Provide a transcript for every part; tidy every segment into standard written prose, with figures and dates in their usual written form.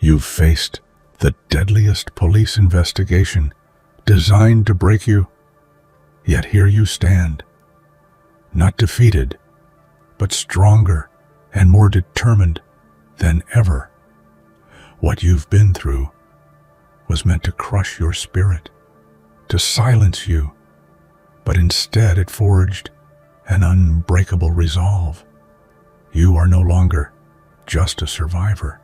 You've faced the deadliest police investigation designed to break you, yet here you stand, not defeated, but stronger and more determined than ever. What you've been through was meant to crush your spirit, to silence you, but instead it forged an unbreakable resolve. You are no longer just a survivor.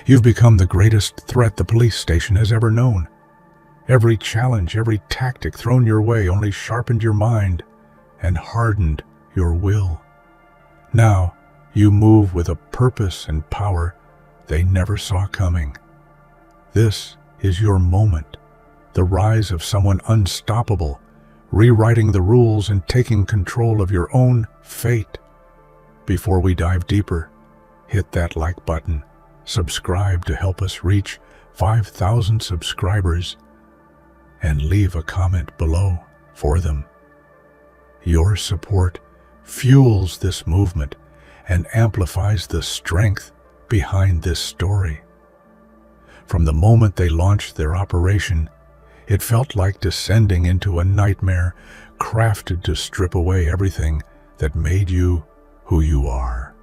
You've become the greatest threat the police station has ever known. Every challenge, every tactic thrown your way only sharpened your mind and hardened your will. Now, you move with a purpose and power they never saw coming. This is your moment, the rise of someone unstoppable, rewriting the rules and taking control of your own fate. Before we dive deeper, hit that like button, subscribe to help us reach 5,000 subscribers, and leave a comment below for them. Your support fuels this movement and amplifies the strength behind this story. From the moment they launched their operation, it felt like descending into a nightmare crafted to strip away everything that made you who you are.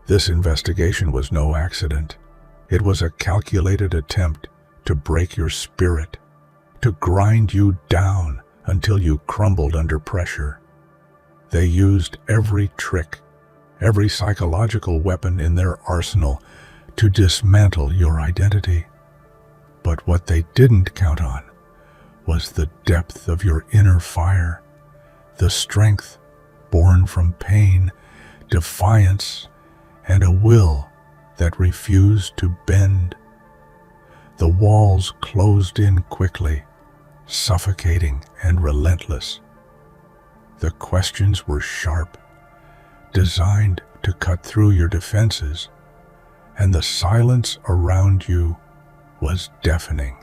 This investigation was no accident. It was a calculated attempt to break your spirit, to grind you down until you crumbled under pressure. They used every trick, every psychological weapon in their arsenal to dismantle your identity. But what they didn't count on was the depth of your inner fire, the strength born from pain, defiance, and a will that refused to bend. The walls closed in quickly, suffocating and relentless. The questions were sharp, designed to cut through your defenses, and the silence around you was deafening.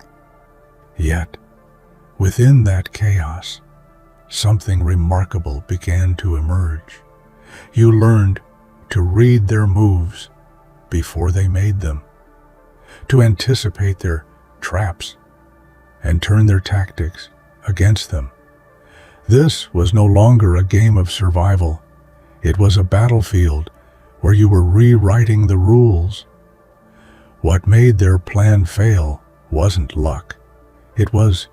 Yet, within that chaos, something remarkable began to emerge. You learned to read their moves before they made them, to anticipate their traps and turn their tactics against them. This was no longer a game of survival. It was a battlefield where you were rewriting the rules. What made their plan fail wasn't luck. It was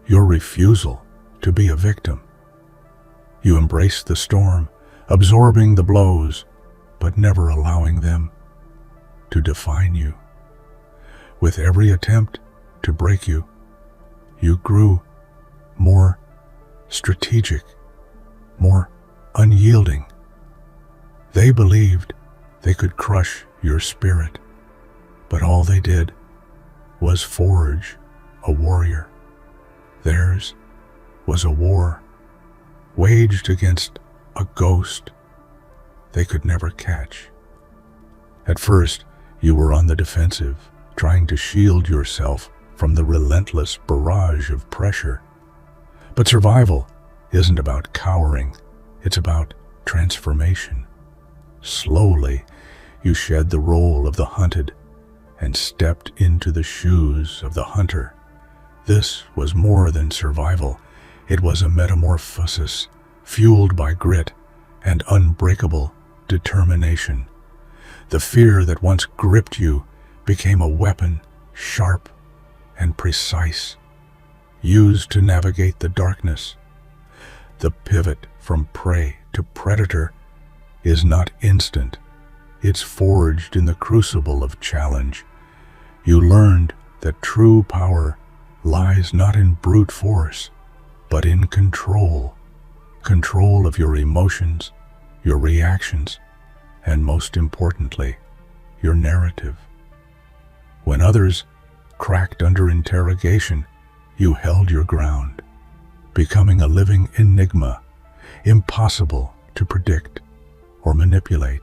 your refusal to be a victim. You embraced the storm, absorbing the blows, but never allowing them to define you. With every attempt to break you, you grew more strategic, more unyielding. They believed they could crush your spirit, but all they did was forge a warrior. Theirs was a war waged against a ghost they could never catch. At first, you were on the defensive, trying to shield yourself from the relentless barrage of pressure. But survival isn't about cowering, it's about transformation. Slowly, you shed the role of the hunted and stepped into the shoes of the hunter. This was more than survival. It was a metamorphosis, fueled by grit and unbreakable determination. The fear that once gripped you became a weapon, sharp and precise, used to navigate the darkness. The pivot from prey to predator is not instant. It's forged in the crucible of challenge. You learned that true power lies not in brute force, but in control. Control of your emotions, your reactions, and most importantly, your narrative. When others cracked under interrogation, you held your ground, becoming a living enigma, impossible to predict or manipulate.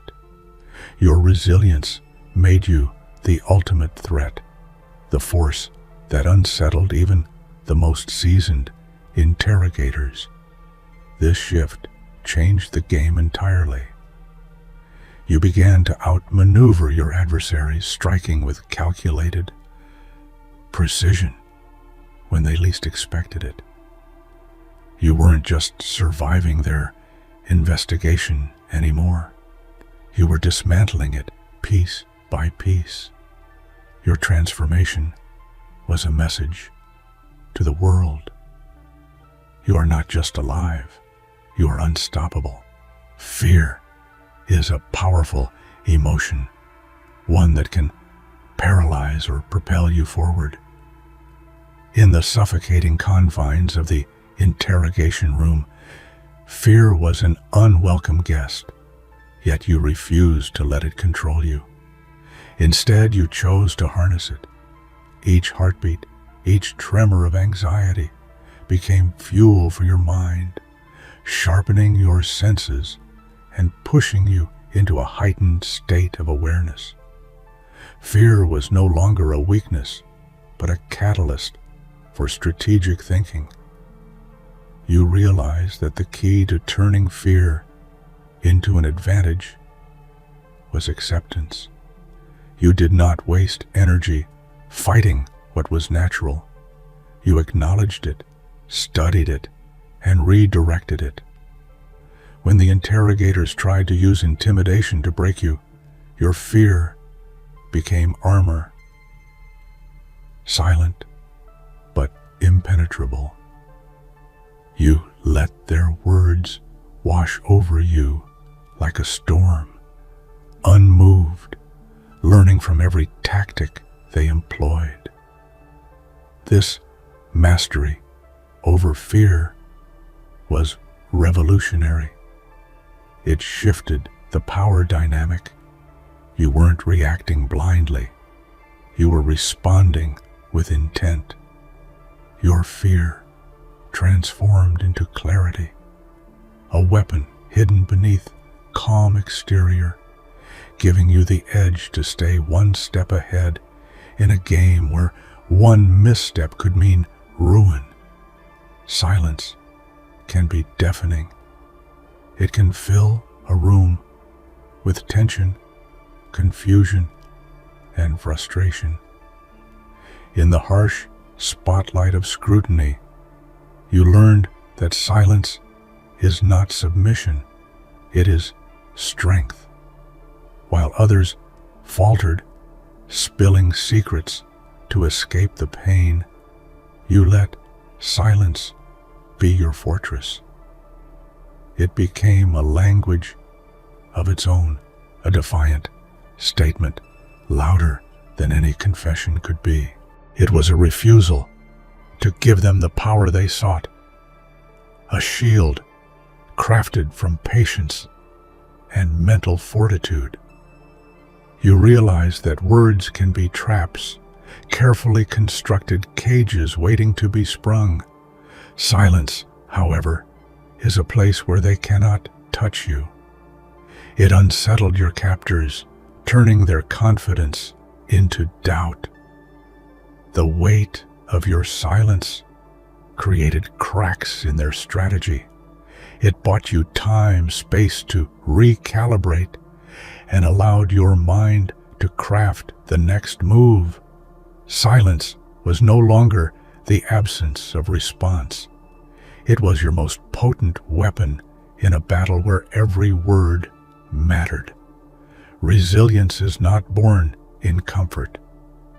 Your resilience made you the ultimate threat, the force that unsettled even the most seasoned interrogators. This shift changed the game entirely. You began to outmaneuver your adversaries, striking with calculated precision when they least expected it. You weren't just surviving their investigation anymore. You were dismantling it piece by piece. Your transformation was a message to the world. You are not just alive, you are unstoppable. Fear is a powerful emotion, one that can paralyze or propel you forward. In the suffocating confines of the interrogation room, fear was an unwelcome guest, yet you refused to let it control you. Instead, you chose to harness it. Each heartbeat, each tremor of anxiety became fuel for your mind, sharpening your senses and pushing you into a heightened state of awareness. Fear was no longer a weakness, but a catalyst for strategic thinking. You realized that the key to turning fear into an advantage was acceptance. You did not waste energy fighting what was natural. You acknowledged it, studied it, and redirected it. When the interrogators tried to use intimidation to break you, your fear became armor, silent but impenetrable. You let their words wash over you like a storm, unmoved, learning from every tactic they employed. This mastery over fear was revolutionary. It shifted the power dynamic. You weren't reacting blindly. You were responding with intent. Your fear transformed into clarity, a weapon hidden beneath calm exterior, giving you the edge to stay one step ahead in a game where one misstep could mean ruin. Silence can be deafening. It can fill a room with tension, confusion, and frustration. In the harsh spotlight of scrutiny, you learned that silence is not submission, it is strength. While others faltered, spilling secrets to escape the pain, you let silence be your fortress. It became a language of its own, a defiant statement, louder than any confession could be. It was a refusal to give them the power they sought, a shield crafted from patience and mental fortitude. You realize that words can be traps, carefully constructed cages waiting to be sprung. Silence, however, is a place where they cannot touch you. It unsettled your captors, turning their confidence into doubt. The weight of your silence created cracks in their strategy. It bought you time, space to recalibrate, and allowed your mind to craft the next move. Silence was no longer the absence of response. It was your most potent weapon in a battle where every word mattered. Resilience is not born in comfort.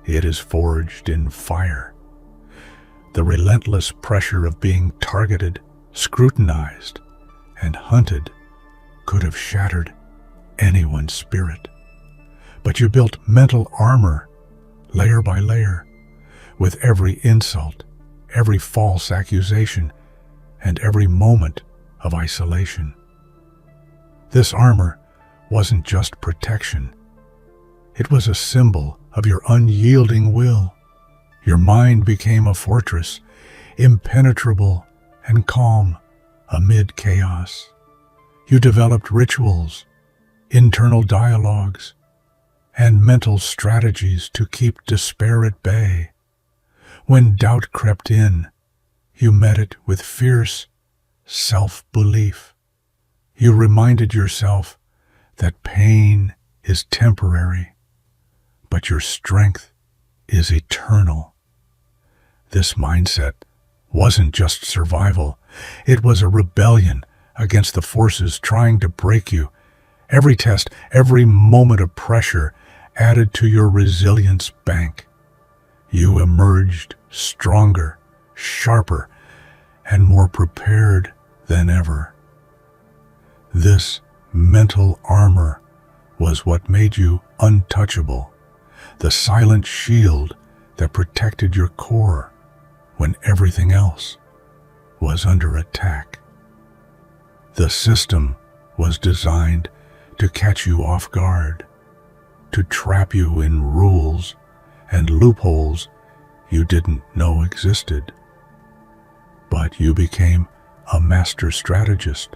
It is forged in fire. The relentless pressure of being targeted, scrutinized, and hunted could have shattered anyone's spirit. But you built mental armor, layer by layer, with every insult, every false accusation, and every moment of isolation. This armor wasn't just protection. It was a symbol of your unyielding will. Your mind became a fortress, impenetrable and calm amid chaos. You developed rituals, internal dialogues, and mental strategies to keep despair at bay. When doubt crept in, you met it with fierce self-belief. You reminded yourself that pain is temporary, but your strength is eternal. This mindset wasn't just survival, it was a rebellion against the forces trying to break you. Every test, every moment of pressure added to your resilience bank. You emerged stronger, sharper, and more prepared than ever. This mental armor was what made you untouchable, the silent shield that protected your core when everything else was under attack. The system was designed to catch you off guard, to trap you in rules and loopholes you didn't know existed. But you became a master strategist,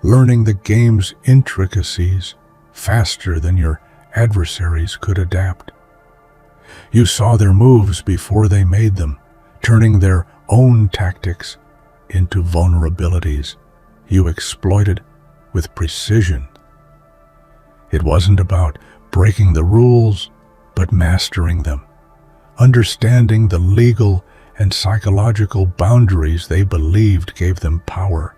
learning the game's intricacies faster than your adversaries could adapt. You saw their moves before they made them, turning their own tactics into vulnerabilities you exploited with precision. It wasn't about breaking the rules, but mastering them, understanding the legal and psychological boundaries they believed gave them power.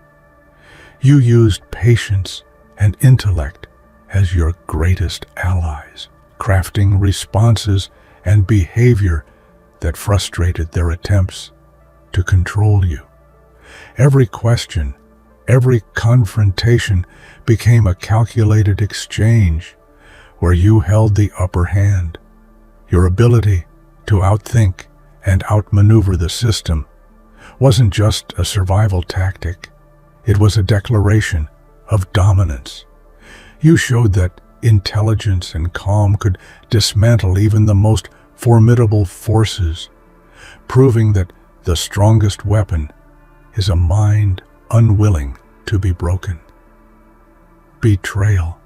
You used patience and intellect as your greatest allies, crafting responses and behavior that frustrated their attempts to control you. Every question, every confrontation became a calculated exchange where you held the upper hand. Your ability to outthink and outmaneuver the system wasn't just a survival tactic, it was a declaration of dominance. You showed that intelligence and calm could dismantle even the most formidable forces, proving that the strongest weapon is a mind unwilling to be broken. Betrayal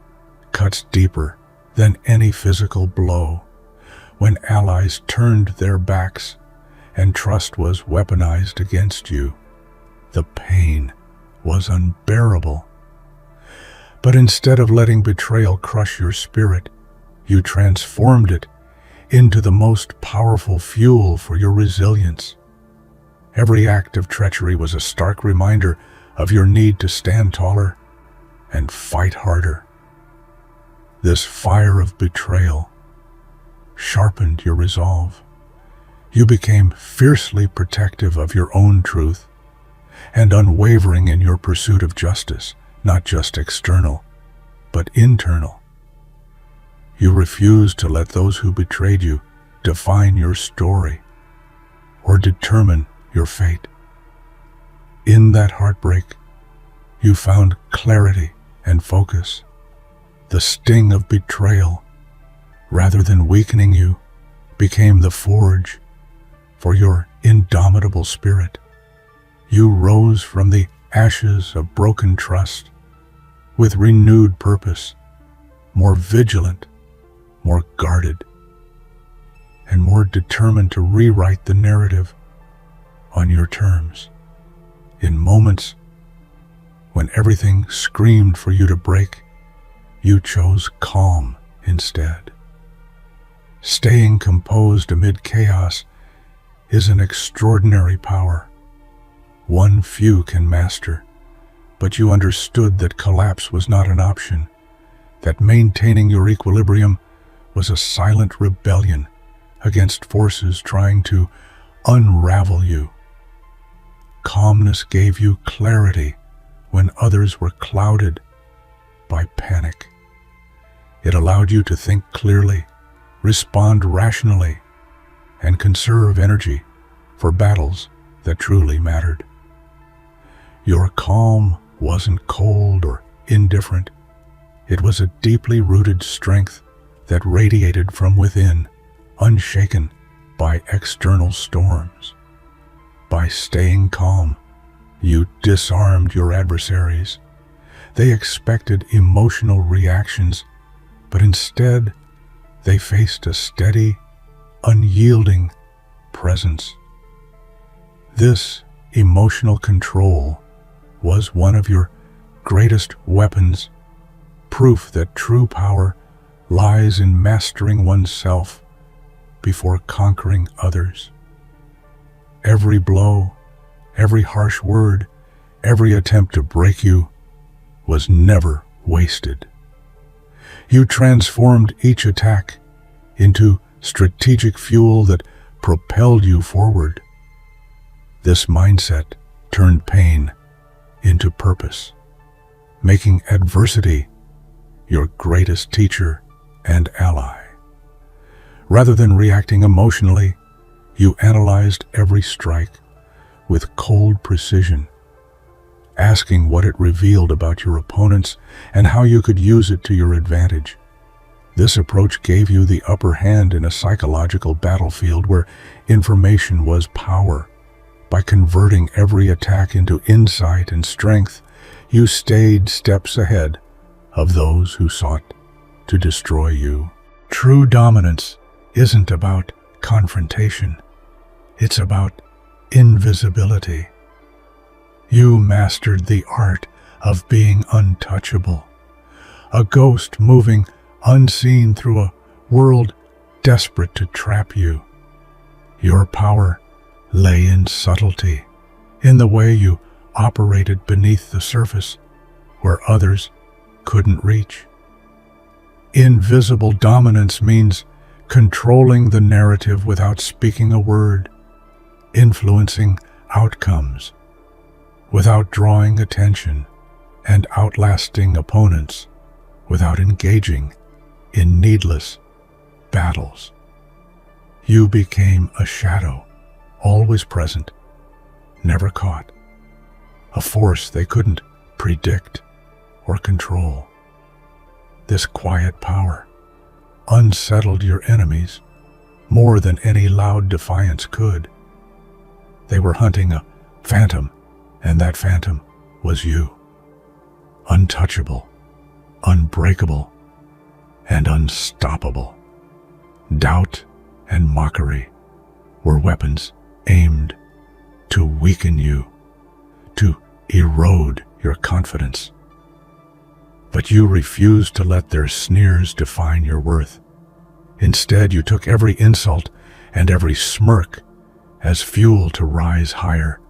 cuts deeper than any physical blow. When allies turned their backs and trust was weaponized against you, the pain was unbearable. But instead of letting betrayal crush your spirit, you transformed it into the most powerful fuel for your resilience. Every act of treachery was a stark reminder of your need to stand taller and fight harder. This fire of betrayal sharpened your resolve. You became fiercely protective of your own truth and unwavering in your pursuit of justice, not just external, but internal. You refused to let those who betrayed you define your story or determine your fate. In that heartbreak, you found clarity and focus. The sting of betrayal, rather than weakening you, became the forge for your indomitable spirit. You rose from the ashes of broken trust with renewed purpose, more vigilant, more guarded, and more determined to rewrite the narrative on your terms. In moments when everything screamed for you to break, you chose calm instead. Staying composed amid chaos is an extraordinary power, one few can master, but you understood that collapse was not an option, that maintaining your equilibrium was a silent rebellion against forces trying to unravel you. Calmness gave you clarity when others were clouded by panic. It allowed you to think clearly, respond rationally, and conserve energy for battles that truly mattered. Your calm wasn't cold or indifferent. It was a deeply rooted strength that radiated from within, unshaken by external storms. By staying calm, you disarmed your adversaries. They expected emotional reactions, but instead they faced a steady, unyielding presence. This emotional control was one of your greatest weapons, proof that true power lies in mastering oneself before conquering others. Every blow, every harsh word, every attempt to break you was never wasted. You transformed each attack into strategic fuel that propelled you forward. This mindset turned pain into purpose, making adversity your greatest teacher and ally. Rather than reacting emotionally, you analyzed every strike with cold precision, asking what it revealed about your opponents and how you could use it to your advantage. This approach gave you the upper hand in a psychological battlefield where information was power. By converting every attack into insight and strength, you stayed steps ahead of those who sought to destroy you. True dominance isn't about confrontation. It's about invisibility. You mastered the art of being untouchable, a ghost moving unseen through a world desperate to trap you. Your power lay in subtlety, in the way you operated beneath the surface where others couldn't reach. Invisible dominance means controlling the narrative without speaking a word, influencing outcomes without drawing attention, and outlasting opponents without engaging in needless battles. You became a shadow, always present, never caught, a force they couldn't predict or control. This quiet power unsettled your enemies more than any loud defiance could. They were hunting a phantom, and that phantom was you. Untouchable, unbreakable, and unstoppable. Doubt and mockery were weapons aimed to weaken you, to erode your confidence. But you refused to let their sneers define your worth. Instead, you took every insult and every smirk as fuel to rise higher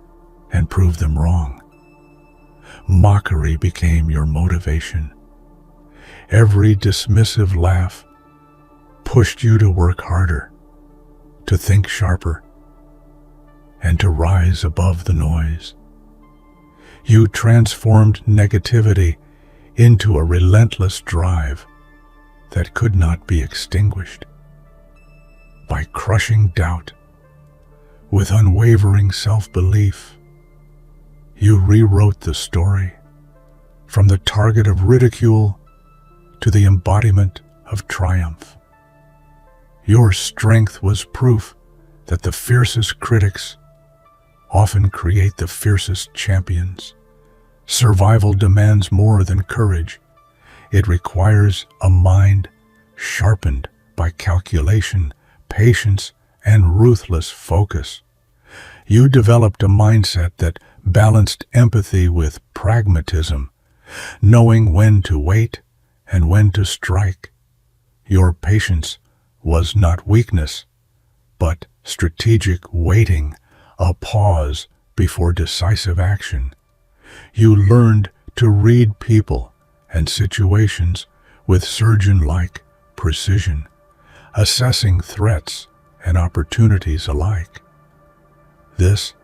and prove them wrong. Mockery became your motivation. Every dismissive laugh pushed you to work harder, to think sharper, and to rise above the noise. You transformed negativity into a relentless drive that could not be extinguished. By crushing doubt with unwavering self-belief, you rewrote the story, from the target of ridicule to the embodiment of triumph. Your strength was proof that the fiercest critics often create the fiercest champions. Survival demands more than courage. It requires a mind sharpened by calculation, patience, and ruthless focus. You developed a mindset that balanced empathy with pragmatism, knowing when to wait and when to strike. Your patience was not weakness, but strategic waiting, a pause before decisive action. You learned to read people and situations with surgeon-like precision, assessing threats and opportunities alike. This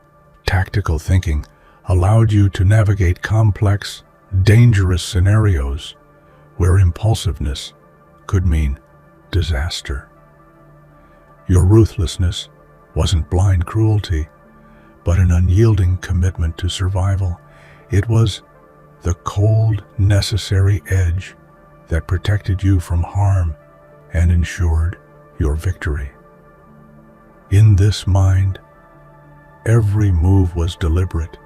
tactical thinking allowed you to navigate complex, dangerous scenarios where impulsiveness could mean disaster. Your ruthlessness wasn't blind cruelty, but an unyielding commitment to survival. It was the cold, necessary edge that protected you from harm and ensured your victory. In this mind, every move was deliberate,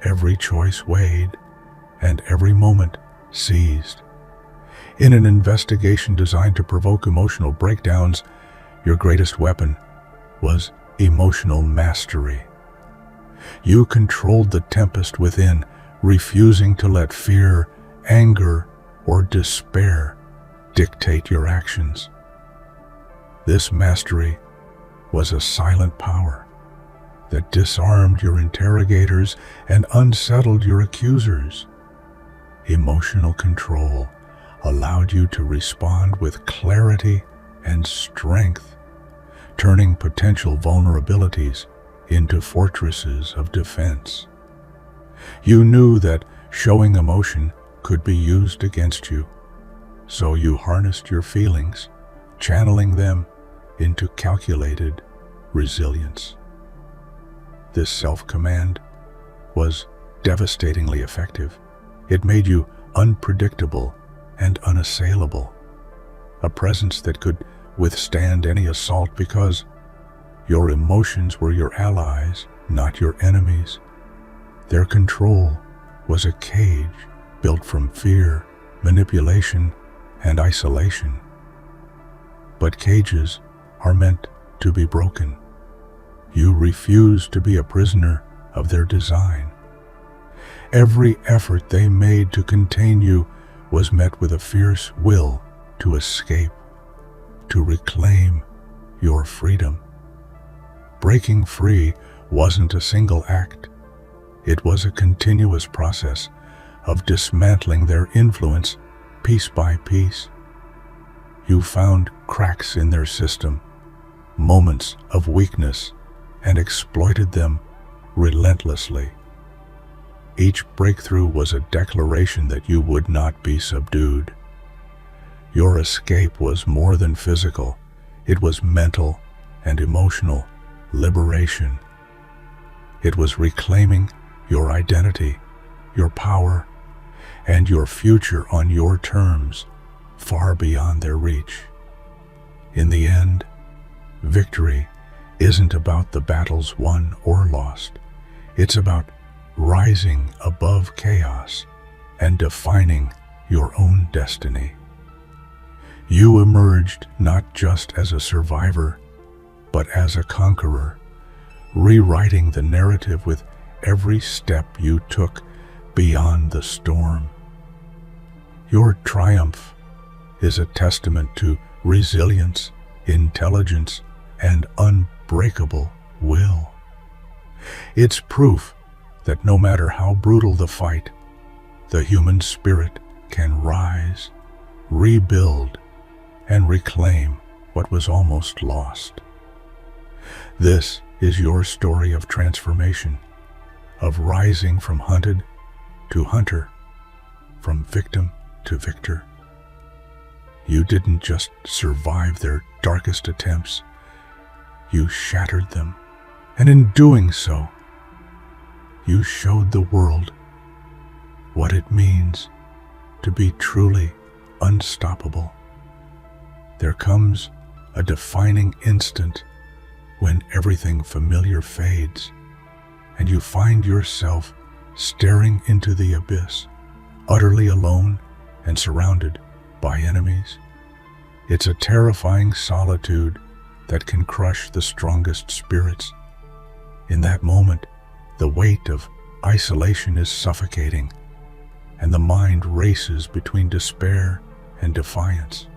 every choice weighed, and every moment seized. In an investigation designed to provoke emotional breakdowns, your greatest weapon was emotional mastery. You controlled the tempest within, refusing to let fear, anger, or despair dictate your actions. This mastery was a silent power that disarmed your interrogators and unsettled your accusers. Emotional control allowed you to respond with clarity and strength, turning potential vulnerabilities into fortresses of defense. You knew that showing emotion could be used against you, so you harnessed your feelings, channeling them into calculated resilience. This self-command was devastatingly effective. It made you unpredictable and unassailable, a presence that could withstand any assault because your emotions were your allies, not your enemies. Their control was a cage built from fear, manipulation, and isolation. But cages are meant to be broken. You refused to be a prisoner of their design. Every effort they made to contain you was met with a fierce will to escape, to reclaim your freedom. Breaking free wasn't a single act. It was a continuous process of dismantling their influence piece by piece. You found cracks in their system, moments of weakness, and exploited them relentlessly. Each breakthrough was a declaration that you would not be subdued. Your escape was more than physical. It was mental and emotional liberation. It was reclaiming your identity, your power, and your future on your terms, far beyond their reach. In the end, victory isn't about the battles won or lost. It's about rising above chaos and defining your own destiny. You emerged not just as a survivor, but as a conqueror, rewriting the narrative with every step you took beyond the storm. Your triumph is a testament to resilience, intelligence, and unbreakable will. It's proof that no matter how brutal the fight, the human spirit can rise, rebuild, and reclaim what was almost lost. This is your story of transformation, of rising from hunted to hunter, from victim to victor. You didn't just survive their darkest attempts, you shattered them, and in doing so, you showed the world what it means to be truly unstoppable. There comes a defining instant when everything familiar fades, and you find yourself staring into the abyss, utterly alone and surrounded by enemies. It's a terrifying solitude that can crush the strongest spirits. In that moment, the weight of isolation is suffocating, and the mind races between despair and defiance.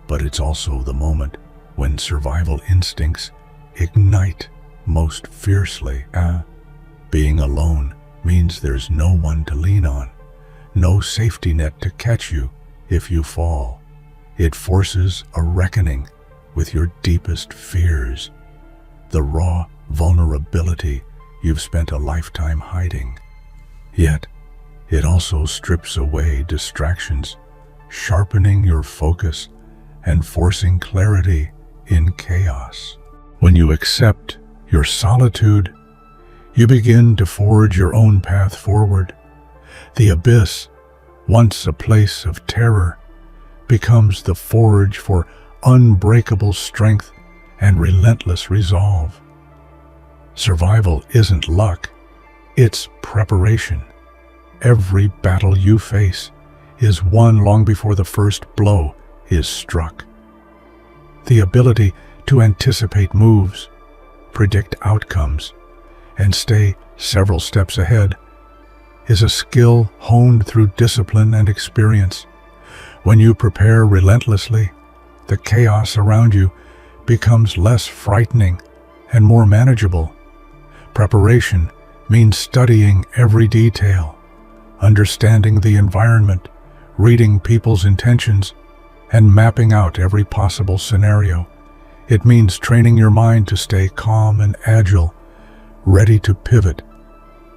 But it's also the moment when survival instincts ignite most fiercely. Being alone means there's no one to lean on, no safety net to catch you if you fall. It forces a reckoning with your deepest fears, the raw vulnerability you've spent a lifetime hiding. Yet, it also strips away distractions, sharpening your focus and forcing clarity in chaos. When you accept your solitude, you begin to forge your own path forward. The abyss, once a place of terror, becomes the forge for unbreakable strength and relentless resolve. Survival isn't luck, it's preparation. Every battle you face is won long before the first blow is struck. The ability to anticipate moves, predict outcomes, and stay several steps ahead is a skill honed through discipline and experience. When you prepare relentlessly, the chaos around you becomes less frightening and more manageable. Preparation means studying every detail, understanding the environment, reading people's intentions, and mapping out every possible scenario. It means training your mind to stay calm and agile, ready to pivot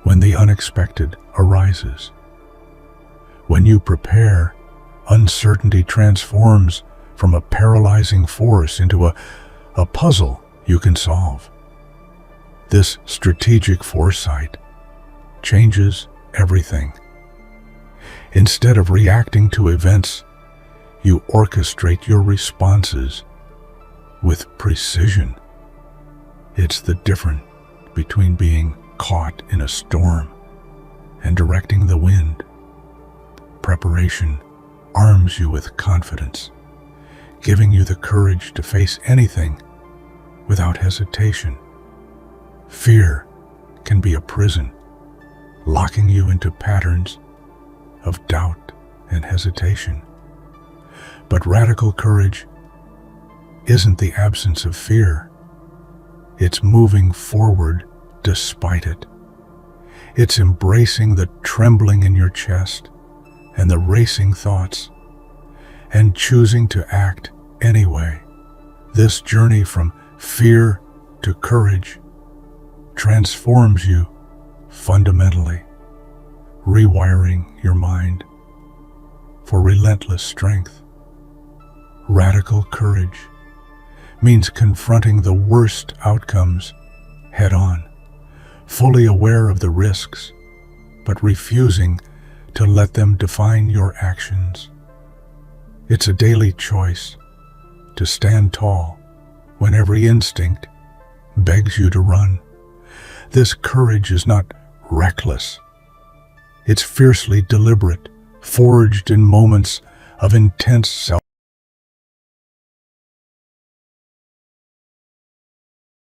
when the unexpected arises. When you prepare, uncertainty transforms from a paralyzing force into a puzzle you can solve. This strategic foresight changes everything. Instead of reacting to events, you orchestrate your responses with precision. It's the difference between being caught in a storm and directing the wind. Preparation arms you with confidence, giving you the courage to face anything without hesitation. Fear can be a prison, locking you into patterns of doubt and hesitation. But radical courage isn't the absence of fear. It's moving forward despite it. It's embracing the trembling in your chest and the racing thoughts and choosing to act anyway. This journey from fear to courage transforms you fundamentally, rewiring your mind for relentless strength. Radical courage means confronting the worst outcomes head-on, fully aware of the risks, but refusing to let them define your actions. It's a daily choice to stand tall when every instinct begs you to run. This courage is not reckless. It's fiercely deliberate, forged in moments of intense self